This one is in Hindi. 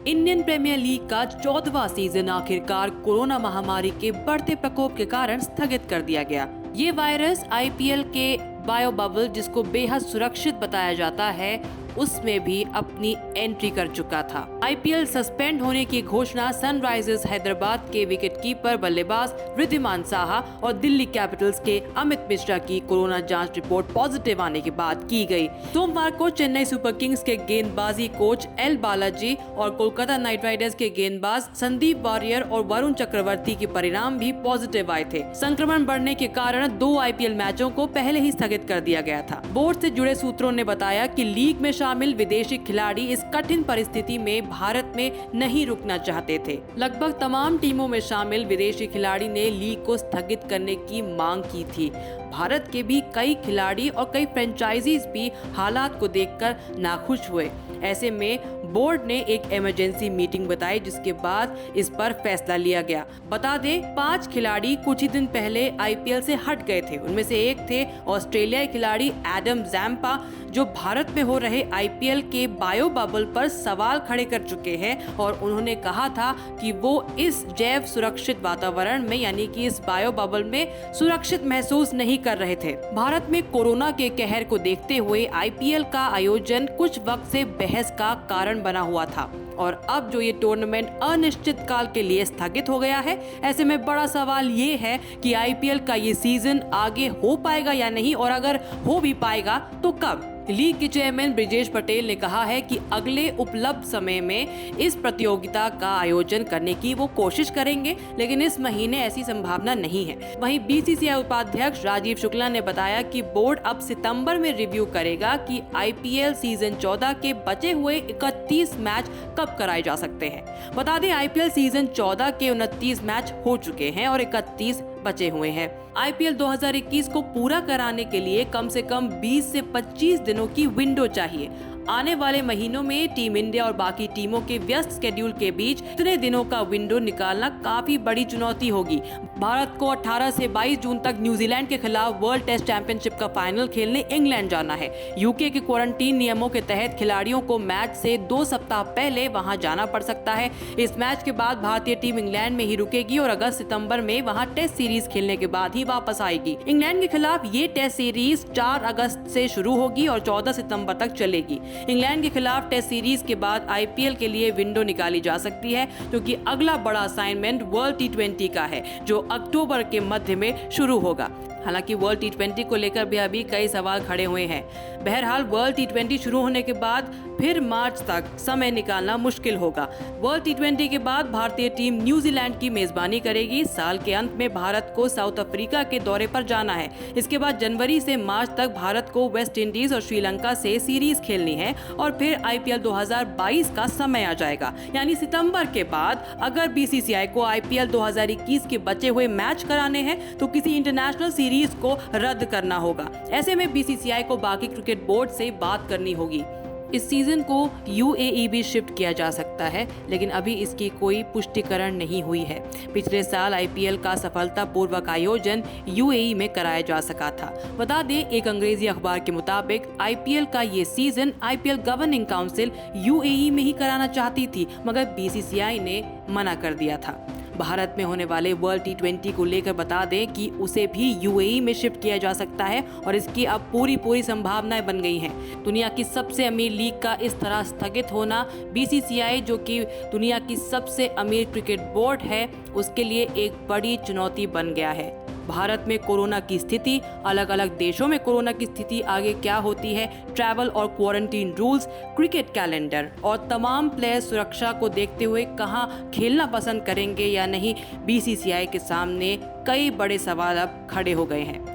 इंडियन प्रीमियर लीग का 14वां सीजन आखिरकार कोरोना महामारी के बढ़ते प्रकोप के कारण स्थगित कर दिया गया। ये वायरस आईपीएल के बायो बबल, जिसको बेहद सुरक्षित बताया जाता है, उसमें भी अपनी एंट्री कर चुका था। आईपीएल सस्पेंड होने की घोषणा सनराइजर्स हैदराबाद के विकेटकीपर बल्लेबाज रिद्धिमान साहा और दिल्ली कैपिटल्स के अमित मिश्रा की कोरोना जांच रिपोर्ट पॉजिटिव आने के बाद की गई। सोमवार को चेन्नई सुपर किंग्स के गेंदबाजी कोच एल बालाजी और कोलकाता नाइट राइडर्स के गेंदबाज संदीप वारियर और वरुण चक्रवर्ती के परिणाम भी पॉजिटिव आए थे। संक्रमण बढ़ने के कारण 2 आईपीएल मैचों को पहले ही स्थगित कर दिया गया था। बोर्ड से जुड़े सूत्रों ने बताया कि लीग में शामिल विदेशी खिलाड़ी इस कठिन परिस्थिति में भारत में नहीं रुकना चाहते थे। लगभग तमाम टीमों में शामिल विदेशी खिलाड़ी ने लीग को स्थगित करने की मांग की थी। भारत के भी कई खिलाड़ी और कई फ्रेंचाइजीज भी हालात को देखकर नाखुश हुए। ऐसे में बोर्ड ने एक इमरजेंसी मीटिंग बताई, जिसके बाद इस पर फैसला लिया गया। बता दें, 5 खिलाड़ी कुछ ही दिन पहले आईपीएल से हट गए थे। उनमें से एक थे ऑस्ट्रेलियाई खिलाड़ी एडम जैम्पा, जो भारत में हो रहे आईपीएल के बायो बबल पर सवाल खड़े कर चुके हैं और उन्होंने कहा था कि वो इस जैव सुरक्षित वातावरण में, यानी कि इस बायो बबल में सुरक्षित महसूस नहीं कर रहे थे। भारत में कोरोना के कहर को देखते हुए आईपीएल का आयोजन कुछ वक्त से बहस का कारण बना हुआ था और अब जो ये टूर्नामेंट अनिश्चित काल के लिए स्थगित हो गया है, ऐसे में बड़ा सवाल ये है कि आईपीएल का ये सीजन आगे हो पाएगा या नहीं, और अगर हो भी पाएगा तो कब। लीग के चेयरमैन ब्रिजेश पटेल ने कहा है कि अगले उपलब्ध समय में इस प्रतियोगिता का आयोजन करने की वो कोशिश करेंगे, लेकिन इस महीने ऐसी संभावना नहीं है। वहीं बीसीसीआई उपाध्यक्ष राजीव शुक्ला ने बताया कि बोर्ड अब सितंबर में रिव्यू करेगा कि आईपीएल सीजन 14 के बचे हुए 31 मैच कब कराए जा सकते हैं। बता दें, आईपीएल सीजन 14 के 29 मैच हो चुके हैं और 31 बचे हुए हैं। आईपीएल 2021 को पूरा कराने के लिए कम से कम 20 से 25 दिनों की विंडो चाहिए। आने वाले महीनों में टीम इंडिया और बाकी टीमों के व्यस्त शेड्यूल के बीच इतने दिनों का विंडो निकालना काफी बड़ी चुनौती होगी। भारत को 18 से 22 जून तक न्यूजीलैंड के खिलाफ वर्ल्ड टेस्ट चैंपियनशिप का फाइनल खेलने इंग्लैंड जाना है। यूके के क्वारंटीन नियमों के तहत खिलाड़ियों को मैच से 2 सप्ताह पहले वहां जाना पड़ सकता है। इस मैच के बाद भारतीय टीम इंग्लैंड में ही रुकेगी और अगस्त सितंबर में वहां टेस्ट सीरीज खेलने के बाद ही वापस आएगी। इंग्लैंड के खिलाफ ये टेस्ट सीरीज 4 अगस्त से शुरू होगी और 14 सितंबर तक चलेगी। इंग्लैंड के खिलाफ टेस्ट सीरीज के बाद आईपीएल के लिए विंडो निकाली जा सकती है, क्योंकि अगला बड़ा असाइनमेंट वर्ल्ड टी20 का है, जो अक्टूबर के मध्य में शुरू होगा। हालांकि वर्ल्ड टी20 को लेकर भी अभी कई सवाल खड़े हुए हैं। बहरहाल वर्ल्ड टी20 शुरू होने के बाद फिर मार्च तक समय निकालना मुश्किल होगा। वर्ल्ड टी20 के बाद भारतीय टीम न्यूजीलैंड की मेजबानी करेगी। साल के अंत में भारत को साउथ अफ्रीका के दौरे पर जाना है। इसके बाद जनवरी से मार्च तक भारत को वेस्ट इंडीज और श्रीलंका से सीरीज खेलनी है और फिर आईपीएल 2022 का समय आ जाएगा। यानी सितंबर के बाद अगर बीसीसीआई को आईपीएल 2021 के बचे हुए मैच कराने हैं तो किसी इंटरनेशनल सीरीज को रद्द करना होगा। ऐसे में बीसीसीआई को बाकी क्रिकेट बोर्ड से बात करनी होगी। इस सीजन को यूएई भी शिफ्ट किया जा सकता है, लेकिन अभी इसकी कोई पुष्टिकरण नहीं हुई है। पिछले साल आईपीएल का सफलतापूर्वक आयोजन यूएई में कराया जा सका था। बता दें, एक अंग्रेजी अखबार के मुताबिक आईपीएल का ये season IPL governing council UAE में ही कराना चाहती थी, मगर बीसीसीआई ने मना कर दिया था। भारत में होने वाले वर्ल्ड टी20 को लेकर बता दें कि उसे भी यूएई में शिफ्ट किया जा सकता है और इसकी अब पूरी संभावनाएं बन गई हैं। दुनिया की सबसे अमीर लीग का इस तरह स्थगित होना बीसीसीआई, जो कि दुनिया की सबसे अमीर क्रिकेट बोर्ड है, उसके लिए एक बड़ी चुनौती बन गया है। भारत में कोरोना की स्थिति, अलग अलग देशों में कोरोना की स्थिति आगे क्या होती है, ट्रैवल और क्वारंटीन रूल्स, क्रिकेट कैलेंडर और तमाम प्लेयर सुरक्षा को देखते हुए कहां खेलना पसंद करेंगे या नहीं, बीसीसीआई के सामने कई बड़े सवाल अब खड़े हो गए हैं।